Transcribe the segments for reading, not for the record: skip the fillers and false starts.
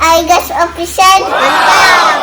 iGas Official, mantap.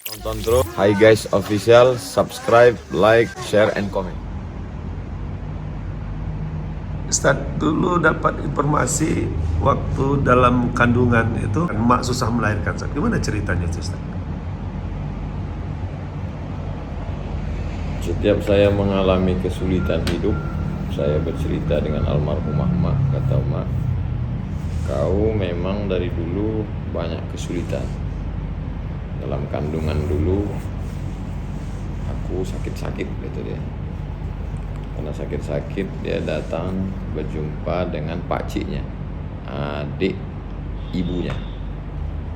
Tonton terus Hi Guys Official, subscribe, like, share, and comment. Ustaz, dulu dapat informasi waktu dalam kandungan itu emak susah melahirkan. Ustaz, gimana ceritanya itu, Ustaz? Setiap saya mengalami kesulitan hidup, saya bercerita dengan almarhumah emak. Kata emak, kau memang dari dulu banyak kesulitan. Dalam kandungan dulu aku sakit-sakit, gitu dia. Karena sakit-sakit dia datang berjumpa dengan pakciknya, adik ibunya.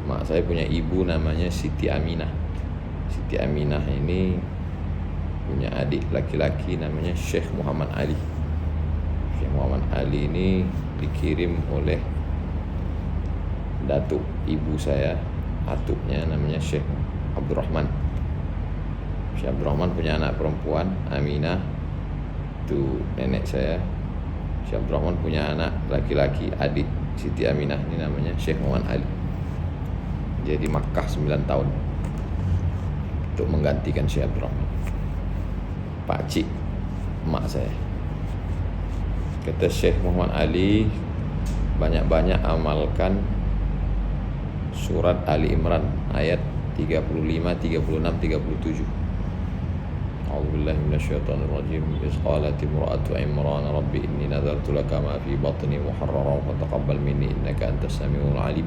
Mak saya punya ibu namanya Siti Aminah. Siti Aminah ini punya adik laki-laki namanya Syekh Muhammad Ali. Syekh Muhammad Ali ini dikirim oleh datuk ibu saya, atuknya namanya Syekh Abdurrahman. Syekh Abdurrahman punya anak perempuan Aminah, itu nenek saya. Syekh Abdurrahman punya anak laki-laki, adik Siti Aminah ini namanya Syekh Muhammad Ali. Dia di Makkah 9 tahun untuk menggantikan Syekh Abdurrahman. Pakcik emak saya. Kata Syekh Muhammad Ali, banyak-banyak amalkan surat Ali Imran ayat 35, 36, 37. A'udzubillahi minasyaitonir rajim. Iz qalat imra'atu Imran rabbi inni nadartu laka ma fi batni muharraran fataqabbal minni innaka antas samiul alim.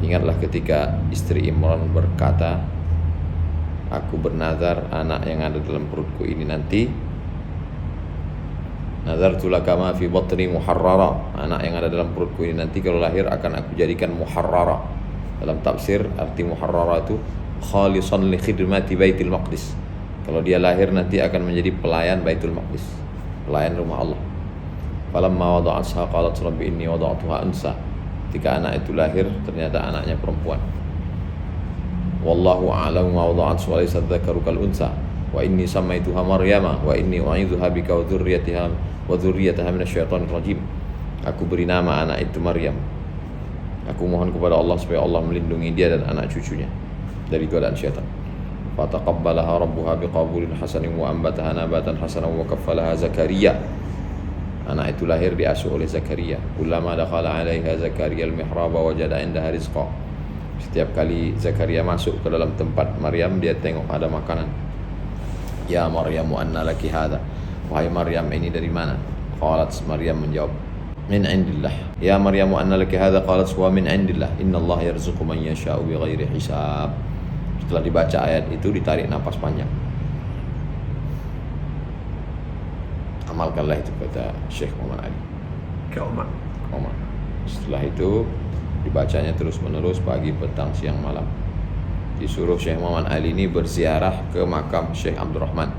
Ingatlah ketika istri Imran berkata, aku bernazar anak yang ada dalam perutku ini nanti, nazartu laka ma fi batni muharrara, anak yang ada dalam perutku ini nanti kalau lahir akan aku jadikan muharrara. Dalam tafsir arti muharrara itu khalisan li khidmati Baitul Maqdis. Kalau dia lahir nanti akan menjadi pelayan Baitul Maqdis, pelayan rumah Allah. Falamma wada'atha qalat rabbi inni wada'tuha unsa. Ketika anak itu lahir ternyata anaknya perempuan. Wallahu a'lamu ma wada'at wa laysa dzakaru kal unsa wa inni samaituha Maryama wa inni u'idzuha bika wa dzurriyyataha minasyaitonir rajim. Aku beri nama anak itu Maryam. Aku mohon kepada Allah supaya Allah melindungi dia dan anak cucunya dari godaan syaitan. Fataqabbalaha rabbuha biqabulin hasanin wa anbataha nabatan hasanan wa kaffalaha Zakaria. Anak itu lahir diasuh oleh Zakaria. Kullama dakhala 'alaiha Zakaria al-mihraba wajada 'indaha rizqa. Setiap kali Zakaria masuk ke dalam tempat Maryam, dia tengok ada makanan. Ya Maryamu anna laki hadha. Wahai Maryam, ini dari mana? Qalat, Maryam menjawab, min indillah. Ya Maryamu anna laki hadha. Qalat, wa min indillah. Innallaha yarzuqu man yasha'u bighairi hisab. Setelah dibaca ayat itu ditarik napas panjang. Amalkanlah itu, kata Syekh Muhammad Ali. Omar. Setelah itu dibacanya terus menerus pagi, petang, siang, malam. Disuruh Syekh Muhammad Ali ini berziarah ke makam Syekh Abdurrahman.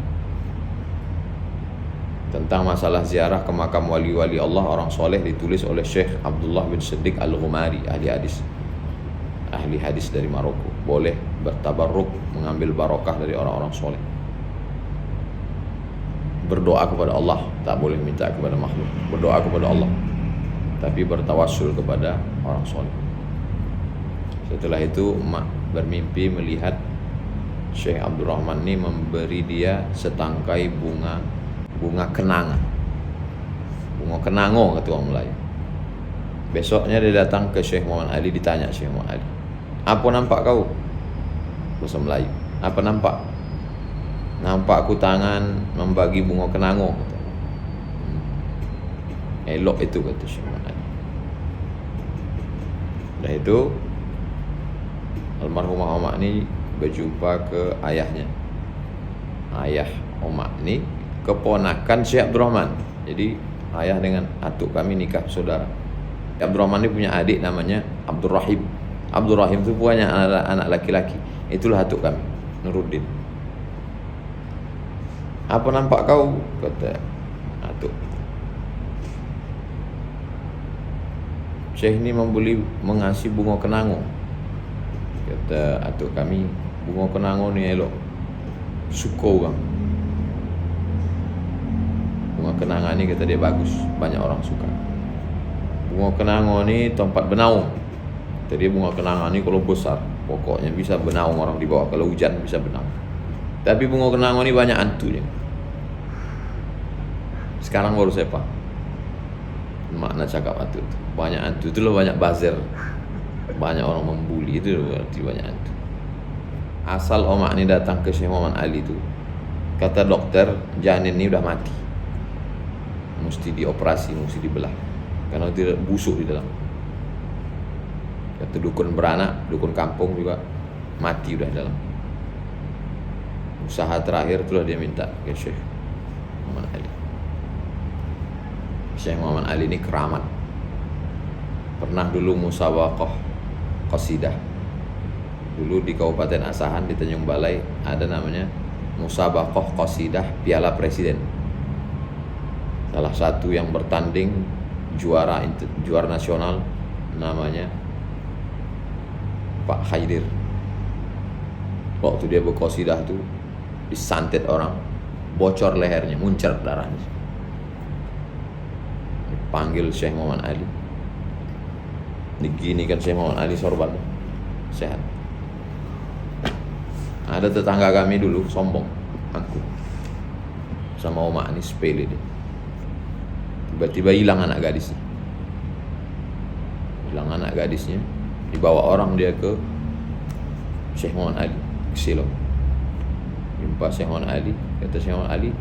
Tentang masalah ziarah ke makam wali-wali Allah, orang soleh, ditulis oleh Syekh Abdullah bin Siddiq Al-Ghumari, ahli hadis dari Maroko. Boleh bertabarruk, mengambil barokah dari orang-orang soleh. Berdoa kepada Allah, tak boleh minta kepada makhluk. Berdoa kepada Allah, tapi bertawassul kepada orang soleh. Setelah itu emak bermimpi melihat Syekh Abdurrahman ini memberi dia setangkai bunga kenanga. Bunga kenango kata orang Melayu. Besoknya dia datang ke Syekh Muhammad Ali, ditanya Syekh Muhammad Ali, apa nampak kau? Bahasa Melayu. Apa nampak? Nampak aku tangan membagi bunga kenango, kata. Elok itu, kata Syekh Muhammad Ali. Dah itu almarhumah Omak ni berjumpa ke ayahnya. Ayah Omak ni keponakan Syekh Abdurrahman. Jadi ayah dengan atuk kami nikah saudara. Abdurrahman ni punya adik namanya Abdurrahim. Abdurrahim itu punya anak laki-laki. Itulah atuk kami, Nuruddin. Apa nampak kau? Kata atuk. Syekh ni mengasih bunga kenango. Kata atuk kami, bunga kenango ni elok, suka orang. Bunga kenanga ni kata dia bagus, banyak orang suka. Bunga kenanga ni tempat benaung. Kata dia bunga kenanga ni kalau besar, pokoknya bisa benaung orang di bawah. Kalau hujan bisa benaung. Tapi bunga kenanga ni banyak hantunya. Sekarang baru saya paham makna cakap hantu itu. Banyak hantu itu loh, banyak buzzer, banyak orang membuli, itu berarti banyak hantu. Asal omak ni datang ke Syekh Muhammad Ali itu, kata dokter janin ni udah mati, mesti dioperasi, mesti dibelah karena dia busuk di dalam. Kata dukun beranak, dukun kampung juga mati udah dalam. Usaha terakhir itulah dia minta ke Syekh Muhammad Ali. Syekh Muhammad Ali ini keramat. Pernah dulu musabaqah qasidah. Dulu di Kabupaten Asahan di Tanjung Balai ada namanya musabaqah qasidah Piala Presiden. Salah satu yang bertanding juara nasional namanya Pak Khaidir. Waktu dia berqasidah tuh disantet orang, bocor lehernya, muncrat darahnya. Panggil Syekh Muhammad Ali. Begini kan Syekh Muhammad Ali sorban, sehat. Ada tetangga kami dulu sombong, aku sama Oma ini sepele dia. Tiba-tiba hilang anak gadisnya. Dibawa orang dia ke Syekh Muhammad Ali, ke Silom. Jumpa Syekh Muhammad Ali, kata Syekh Muhammad Ali,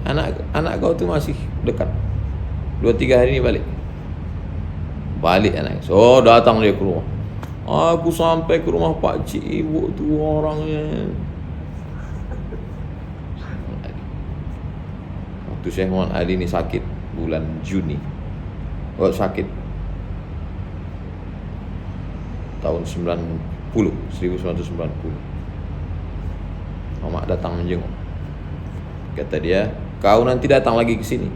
anak kau tu masih dekat. 2-3 hari ini balik anak. So datang dia ke rumah. Aku sampai ke rumah Pak Cik Ibu tu orangnya. Waktu Syekh Muhammad Ali ni sakit bulan Juni. Sakit tahun 1990. Mak datang menjenguk. Kata dia, kau nanti datang lagi ke sini.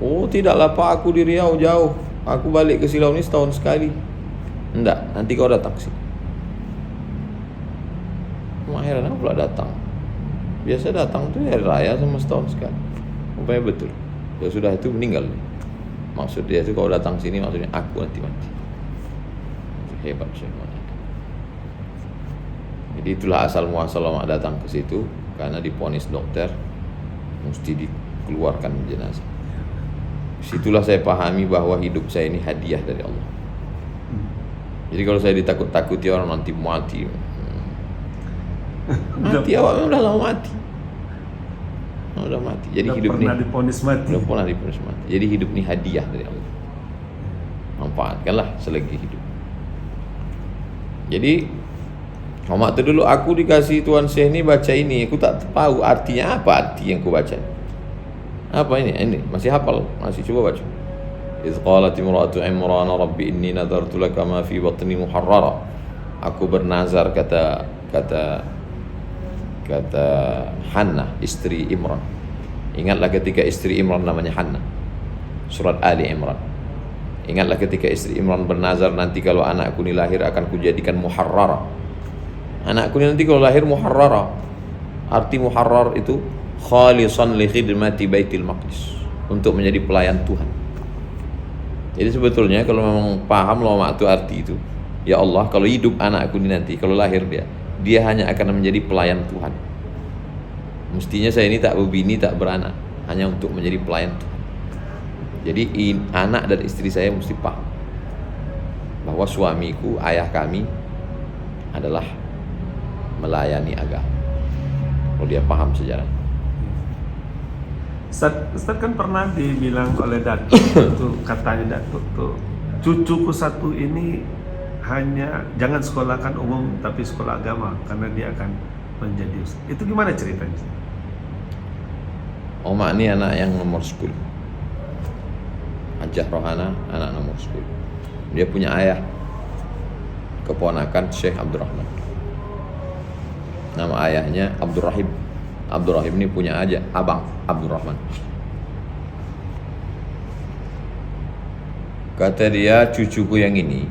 Oh tidaklah Pak, aku di Riau jauh. Aku balik ke Silau ni setahun sekali. Enggak, nanti kau datang ke sini. Mak heran, aku pula datang. Biasa datang tu hari raya sama setahun sekali. Rupanya betul. Ya sudah itu meninggal. Maksud dia tu kau datang sini maksudnya aku nanti mati. Hebat Syekh Muhammad. Jadi itulah asal muasal mak datang ke situ, karena diponis dokter mesti dikeluarkan jenazah. Situlah saya pahami bahwa hidup saya ini hadiah dari Allah. Jadi kalau saya ditakut-takuti orang nanti mati, awak udah lama mati. Udah mati. Jadi hidup ini pernah diponis mati. Belum pernah diponis mati. Jadi hidup ini hadiah dari Allah. Manfaatkanlah selagi hidup. Jadi waktu dulu aku dikasih Tuan Syekh ni baca ini, aku tak tahu artinya apa arti yang aku baca. Apa ini? Ini masih hafal, masih coba baca. Idz qalat imra'atu Imran rabbi inni nadartu laka ma fi batni muharrara. Aku bernazar kata Hannah, istri Imran. Ingatlah ketika istri Imran namanya Hannah. Surat Ali Imran. Ingatlah ketika istri Imran bernazar, nanti kalau anakku ni lahir akan kujadikan muharrara. Anakku ni nanti kalau lahir muharrara. Arti muharrar itu khalisan li khidmati Baitul Maqdis, untuk menjadi pelayan Tuhan. Jadi sebetulnya kalau memang paham lama itu arti itu, ya Allah, kalau hidup anakku ini nanti kalau lahir dia hanya akan menjadi pelayan Tuhan. Mestinya saya ini tak berbini, tak beranak, hanya untuk menjadi pelayan Tuhan. Jadi anak dan istri saya mesti paham bahwa suamiku, ayah kami adalah melayani agama. Kalau dia paham sejarah. Ustaz kan pernah dibilang oleh Datuk tuh, katanya Datuk tuh, cucuku satu ini hanya jangan sekolahkan umum tapi sekolah agama karena dia akan menjadi ustaz. Itu gimana ceritanya? Oma ini anak yang nomor 10. Hajah Rohana anak nomor 10. Dia punya ayah keponakan Syekh Abdurrahman. Nama ayahnya Abdurrahim. Abdurrahim ini punya aja abang Abdurrahman. Kata dia, cucuku yang ini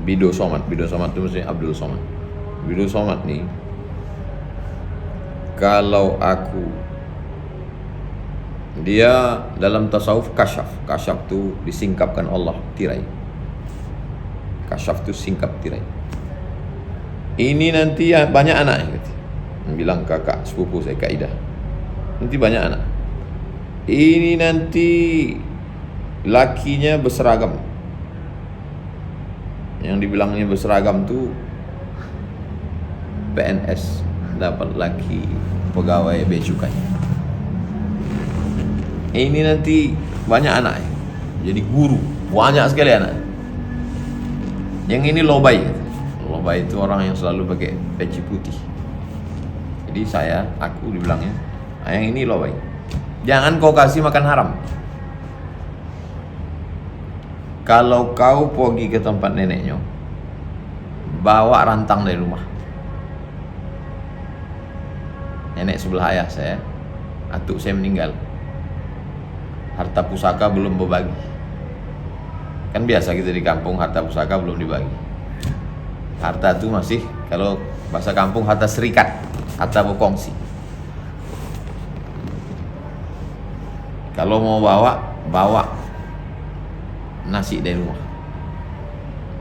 Bido Somad itu maksudnya Abdul Somad. Bido Somad nih, kalau aku Dia dalam tasawuf kasyaf. Kasyaf tu disingkapkan Allah, tirai. Kasyaf tu singkap tirai. Ini nanti banyak anaknya, kata. Bilang kakak sepupu saya Kak Ida. Nanti banyak anak. Ini nanti lakinya berseragam. Yang dibilangnya berseragam tu PNS, dapat laki pegawai bea cukai. Ini nanti banyak anak, jadi guru, banyak sekali anak. Yang ini lobai. Lobai itu orang yang selalu pakai peci putih. Jadi aku dibilangnya, yang ini lobai. Jangan kau kasih makan haram. Kalau kau pergi ke tempat neneknya, bawa rantang dari rumah. Nenek sebelah ayah saya, atuk saya meninggal. Harta pusaka belum berbagi. Kan biasa kita di kampung harta pusaka belum dibagi. Harta itu masih, kalau bahasa kampung, harta serikat, harta berkongsi. Kalau mau bawa nasi dari rumah.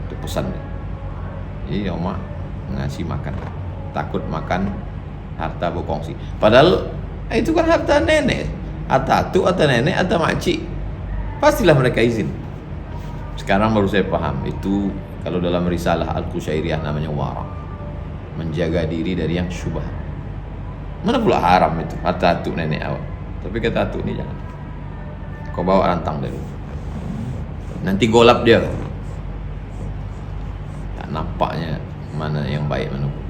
Itu pesan. Jadi oma ngasih makan. Takut makan harta berkongsi. Padahal itu kan harta nenek. Atau atuk, atau nenek, atau makcik. Pastilah mereka izin. Sekarang baru saya paham. Itu kalau dalam risalah Al-Qusyairiyah namanya wara. Menjaga diri dari yang syubhat. Mana pula haram itu, harta atuk nenek awak. Tapi kata atuk ni jangan. Kau bawa rantang dari rumah. Nanti golap dia. Tak nampaknya mana yang baik, mana pun.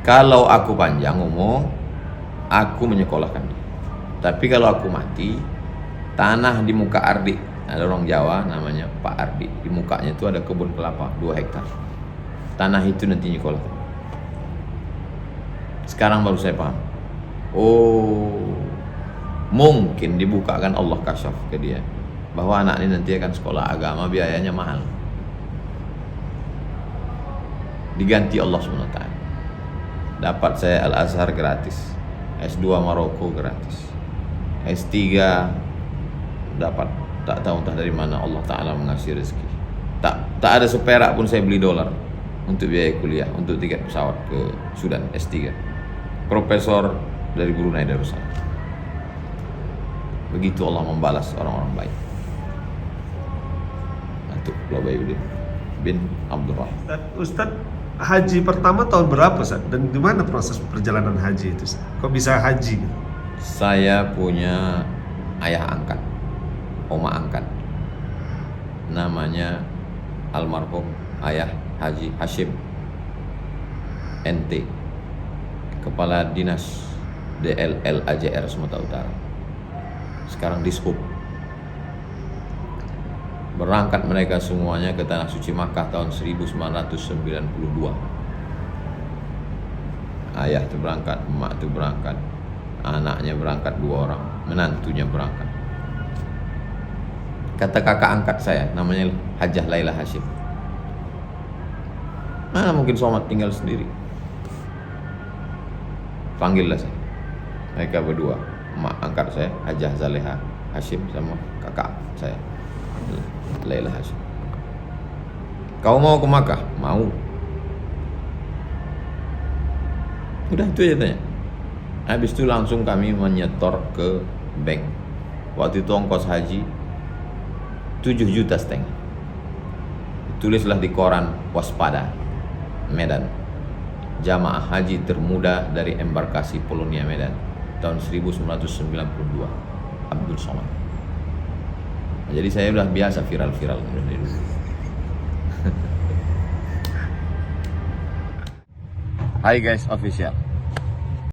Kalau aku panjang umur, aku menyekolahkan dia. Tapi kalau aku mati, tanah di muka Ardi, ada orang Jawa namanya Pak Ardi, di mukanya itu ada kebun kelapa 2 hektar. Tanah itu nanti nyekolahkan. Sekarang baru saya paham. Oh, mungkin dibukakan Allah kasyaf ke dia bahwa anak ini nanti akan sekolah agama, biayanya mahal. Diganti Allah SWT. Dapat saya Al-Azhar gratis, S2 Maroko gratis, S3 dapat, tak tahu entah dari mana Allah Ta'ala mengasih rezeki. Tak ada seperak pun saya beli dolar untuk biaya kuliah, untuk tiket pesawat ke Sudan S3. Profesor dari Brunei Darussalam. Begitu Allah membalas orang-orang baik. Untuk Lobayudin bin Abdurrahman. Ustaz, haji pertama tahun berapa, Ustaz? Dan di mana proses perjalanan haji itu, Ustaz? Kok bisa haji gitu? Saya punya ayah angkat, oma angkat. Namanya almarhum Ayah Haji Hashim NT, Kepala Dinas DLL AJR Sumatera Utara. Sekarang Dishub. Berangkat mereka semuanya ke Tanah Suci Makkah tahun 1992. Ayah itu berangkat, emak itu berangkat, anaknya berangkat 2 orang, menantunya berangkat. Kata kakak angkat saya, namanya Hajah Laila Hashim, mana mungkin Somad tinggal sendiri? Panggillah saya. Mereka berdua, emak angkat saya, Hajah Zaleha Hashim, sama kakak saya Laila Hashim. Kau mau ke Makkah? Mau. Udah itu aja tanya. Habis itu langsung kami menyetor ke bank. Waktu itu ongkos haji 7,5 juta. Tulislah di koran Waspada Medan, jamaah haji termuda dari embarkasi Polonia Medan tahun 1992, Abdul Somad. Jadi saya udah biasa viral-viral dari dulu. Hai guys, official.